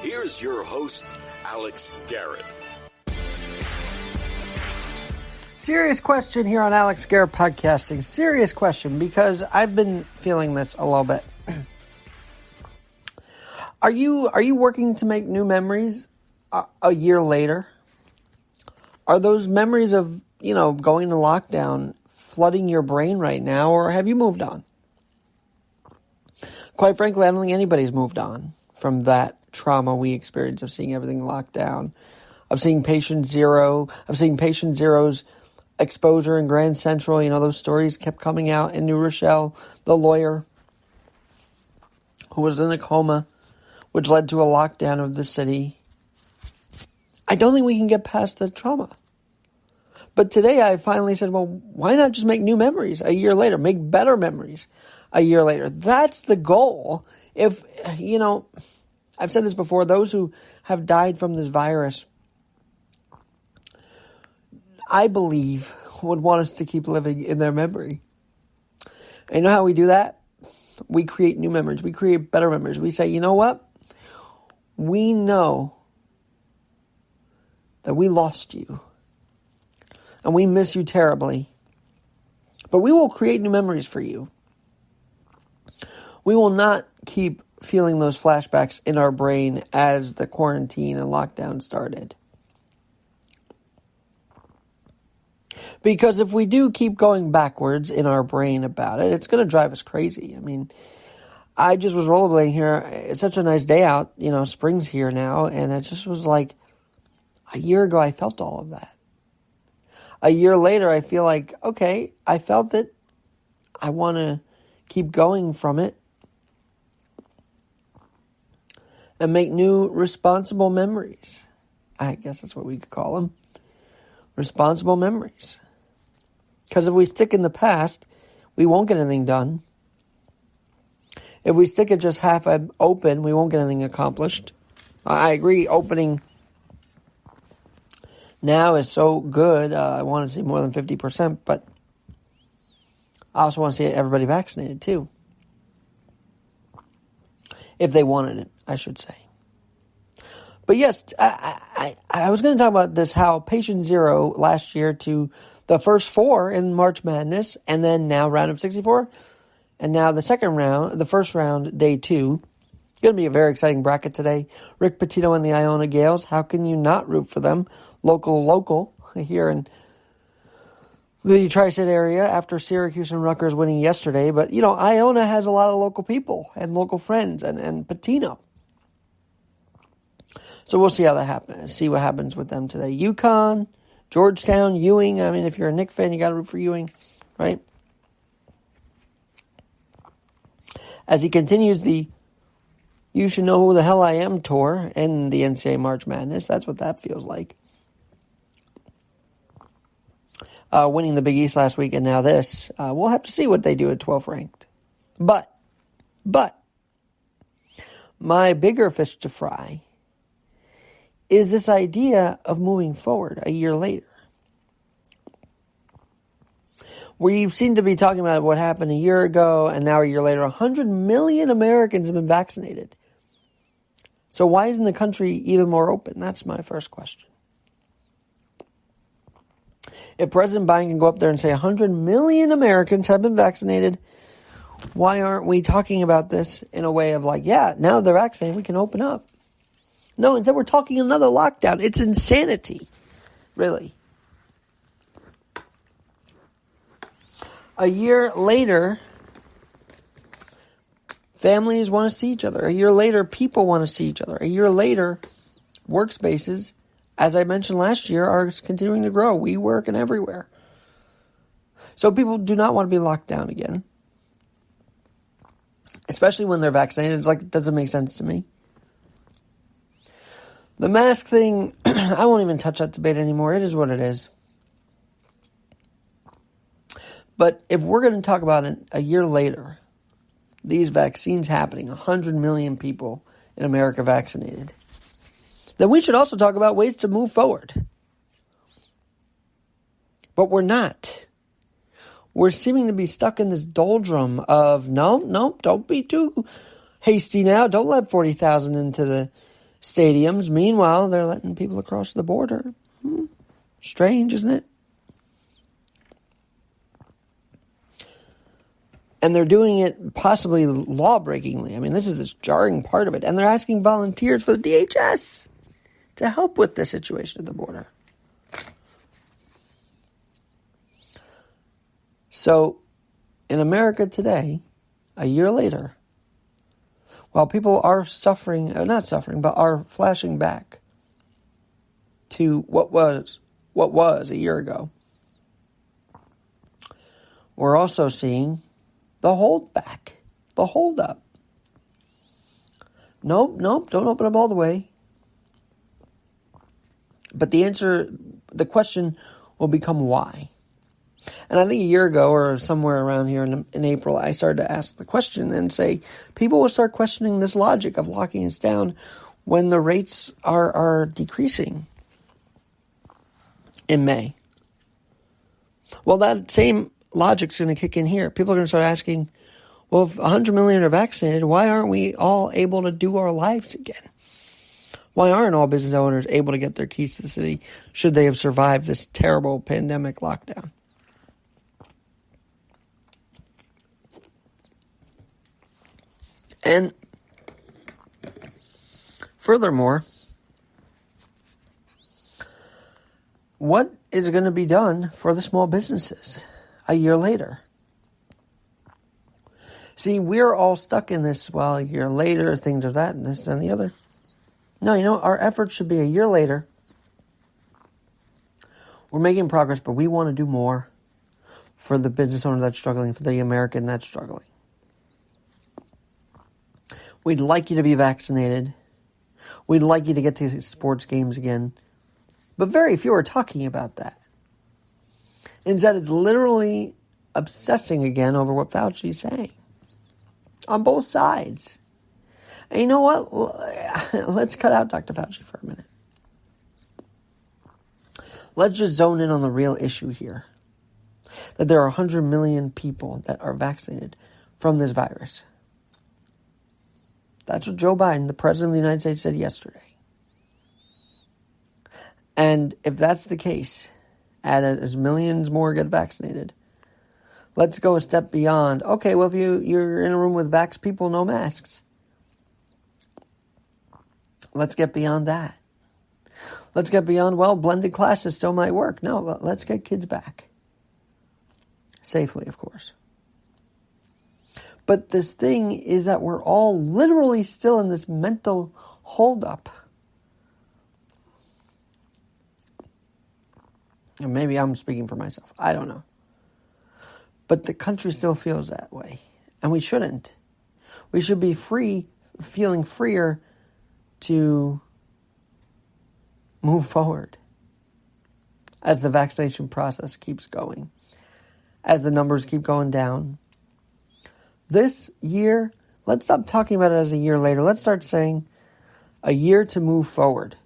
Here's your host, Alex Garrett. Serious question here on Alex Garrett Podcasting. Serious question, because I've been feeling this a little bit. Are you working to make new memories a year later? Are those memories of, going to lockdown flooding your brain right now, or have you moved on? Quite frankly, I don't think anybody's moved on from that trauma we experienced of seeing everything locked down, of seeing Patient Zero, of seeing Patient Zero's exposure in Grand Central. Those stories kept coming out in New Rochelle, the lawyer who was in a coma, which led to a lockdown of the city. I don't think we can get past the trauma. But today I finally said, well, why not just make new memories a year later? Make better memories a year later. That's the goal. If, I've said this before, those who have died from this virus, I believe, would want us to keep living in their memory. And you know how we do that? We create new memories. We create better memories. We say, you know what? We know that we lost you. And we miss you terribly. But we will create new memories for you. We will not keep feeling those flashbacks in our brain as the quarantine and lockdown started. Because if we do keep going backwards in our brain about it, it's going to drive us crazy. I just was rollerblading here. It's such a nice day out. Spring's here now. And it just was like a year ago I felt all of that. A year later I feel like, okay, I felt it. I want to keep going from it. And make new responsible memories. I guess that's what we could call them. Responsible memories. Because if we stick in the past, we won't get anything done. If we stick it just half open, we won't get anything accomplished. I agree, opening now is so good. I want to see more than 50%, but I also want to see everybody vaccinated too. If they wanted it, I should say. But yes, I was going to talk about this, how Patient Zero last year to the first four in March Madness, and then now round of 64, and now the first round, day 2. It's going to be a very exciting bracket today. Rick Pitino and the Iona Gales, how can you not root for them? Local here in the tri-state area after Syracuse and Rutgers winning yesterday. But, Iona has a lot of local people and local friends and Pitino. So we'll see how that happens. See what happens with them today. UConn, Georgetown, Ewing. If you're a Knick fan, you got to root for Ewing, right? As he continues the You Should Know Who the Hell I Am tour in the NCAA March Madness. That's what that feels like. Winning the Big East last week and now this. We'll have to see what they do at 12th ranked. But, my bigger fish to fry is this idea of moving forward a year later. We seem to be talking about what happened a year ago, and now a year later, 100 million Americans have been vaccinated. So why isn't the country even more open? That's my first question. If President Biden can go up there and say 100 million Americans have been vaccinated, why aren't we talking about this in a way of like, yeah, now they're vaccinated, we can open up? No, instead we're talking another lockdown. It's insanity, really. A year later, families want to see each other. A year later, people want to see each other. A year later, workspaces, as I mentioned last year, are continuing to grow. We work and everywhere. So people do not want to be locked down again. Especially when they're vaccinated. It's like, it doesn't make sense to me. The mask thing, I won't even touch that debate anymore. It is what it is. But if we're going to talk about it a year later, these vaccines happening, 100 million people in America vaccinated, then we should also talk about ways to move forward. But we're not. We're seeming to be stuck in this doldrum of, no, don't be too hasty now. Don't let 40,000 into stadiums. Meanwhile, they're letting people across the border. Strange, isn't it? And they're doing it possibly law-breakingly. I mean, this is the jarring part of it. And they're asking volunteers for the DHS to help with the situation at the border. So, in America today, a year later, while people are are flashing back to what was a year ago, we're also seeing the hold back, the hold up. Nope, don't open up all the way. But the question will become why. And I think a year ago or somewhere around here in April, I started to ask the question and say, people will start questioning this logic of locking us down when the rates are decreasing in May. Well, that same logic's going to kick in here. People are going to start asking, well, if 100 million are vaccinated, why aren't we all able to do our lives again? Why aren't all business owners able to get their keys to the city should they have survived this terrible pandemic lockdown? And furthermore, what is going to be done for the small businesses a year later? See, we're all stuck in this, well, a year later, things are that and this and the other. No, our efforts should be a year later. We're making progress, but we want to do more for the business owner that's struggling, for the American that's struggling. We'd like you to be vaccinated. We'd like you to get to sports games again. But very few are talking about that. Instead, it's literally obsessing again over what Fauci's saying. On both sides. And you know what? Let's cut out Dr. Fauci for a minute. Let's just zone in on the real issue here. That there are 100 million people that are vaccinated from this virus. That's what Joe Biden, the president of the United States, said yesterday. And if that's the case, and as millions more get vaccinated, let's go a step beyond. Okay, well, if you're in a room with vax people, no masks. Let's get beyond that. Let's get beyond, well, blended classes still might work. No, let's get kids back. Safely, of course. But this thing is that we're all literally still in this mental holdup. And maybe I'm speaking for myself. I don't know. But the country still feels that way. And we shouldn't. We should be feeling freer to move forward as the vaccination process keeps going, as the numbers keep going down. This year, let's stop talking about it as a year later. Let's start saying a year to move forward.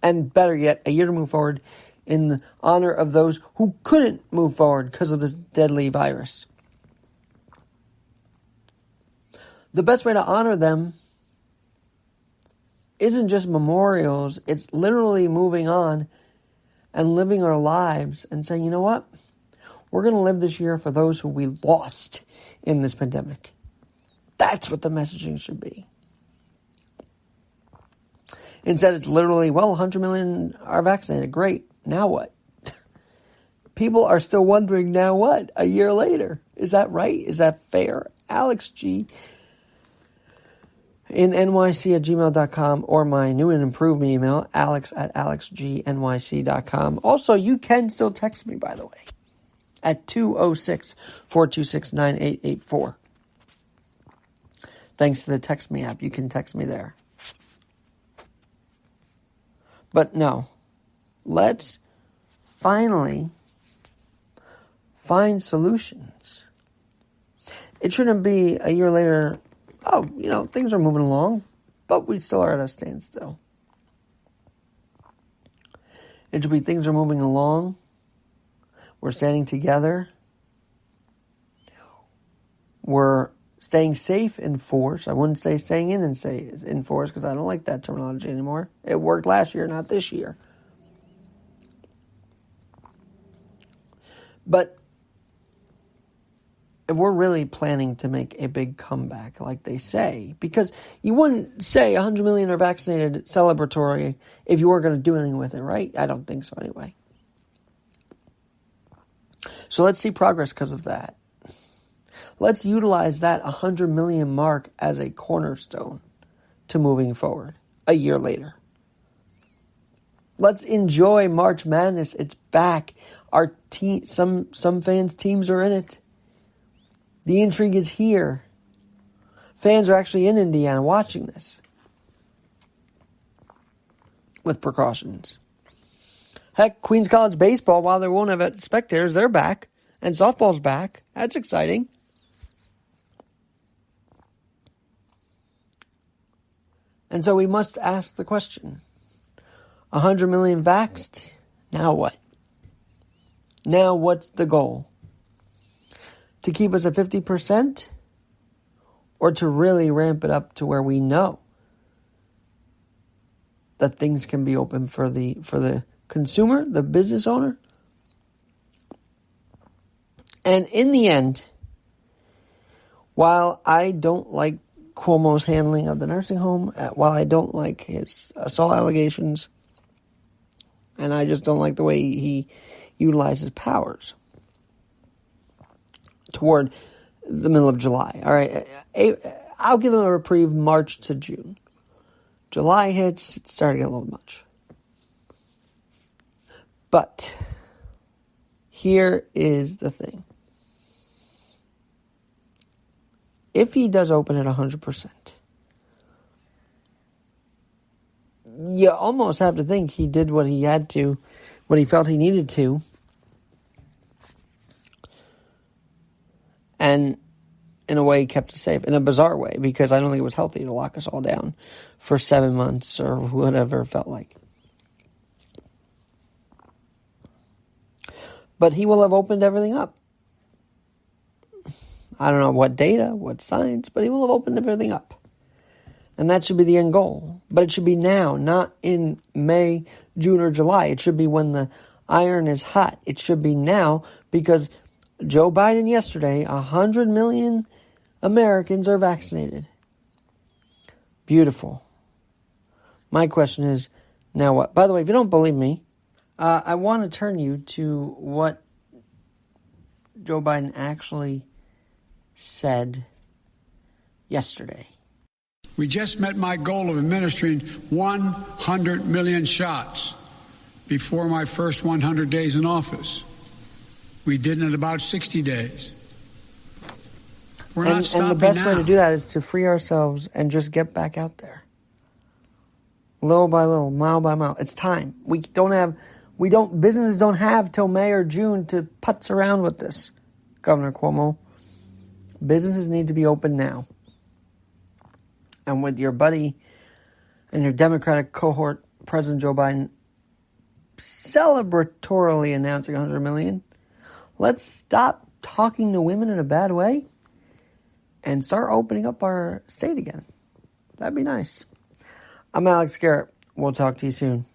And better yet, a year to move forward in honor of those who couldn't move forward because of this deadly virus. The best way to honor them isn't just memorials. It's literally moving on and living our lives and saying, you know what? We're going to live this year for those who we lost in this pandemic. That's what the messaging should be. Instead, it's literally, well, 100 million are vaccinated. Great. Now what? People are still wondering, now what? A year later. Is that right? Is that fair? Alex G. in nyc@gmail.com or my new and improved email, alex@alexgnyc.com. Also, you can still text me, by the way, at 206-426-9884. Thanks to the Text Me app, you can text me there. But no, let's finally find solutions. It shouldn't be a year later, oh, things are moving along, but we still are at a standstill. It should be things are moving along. We're standing together. We're staying safe in force. I wouldn't say staying in force because I don't like that terminology anymore. It worked last year, not this year. But if we're really planning to make a big comeback, like they say, because you wouldn't say 100 million are vaccinated celebratory if you weren't going to do anything with it, right? I don't think so anyway. So let's see progress because of that. Let's utilize that 100 million mark as a cornerstone to moving forward a year later. Let's enjoy March Madness. It's back. Our team, some fans' teams are in it. The intrigue is here. Fans are actually in Indiana watching this with precautions. Heck, Queens College baseball, while they won't have spectators, they're back. And softball's back. That's exciting. And so we must ask the question, 100 million vaxxed, now what? Now what's the goal? To keep us at 50%? Or to really ramp it up to where we know that things can be open for the consumer, the business owner? And in the end, while I don't like Cuomo's handling of the nursing home, while I don't like his assault allegations, and I just don't like the way he utilizes powers toward the middle of July. All right, I'll give him a reprieve March to June. July hits, it's starting to get a little much. But here is the thing. If he does open at 100%, you almost have to think he did what he had to, what he felt he needed to, and in a way kept us safe, in a bizarre way, because I don't think it was healthy to lock us all down for 7 months or whatever it felt like. But he will have opened everything up. I don't know what data, what science, but he will have opened everything up. And that should be the end goal. But it should be now, not in May, June, or July. It should be when the iron is hot. It should be now because Joe Biden yesterday, 100 million Americans are vaccinated. Beautiful. My question is, now what? By the way, if you don't believe me, I want to turn you to what Joe Biden actually said yesterday. We just met my goal of administering 100 million shots before my first 100 days in office. We did it in about 60 days. We're not stopping now. And the best way to do that is to free ourselves and just get back out there. Little by little, mile by mile. It's time. Businesses don't have till May or June to putz around with this, Governor Cuomo. Businesses need to be open now. And with your buddy and your Democratic cohort, President Joe Biden, celebratorily announcing 100 million, let's stop talking to women in a bad way and start opening up our state again. That'd be nice. I'm Alex Garrett. We'll talk to you soon.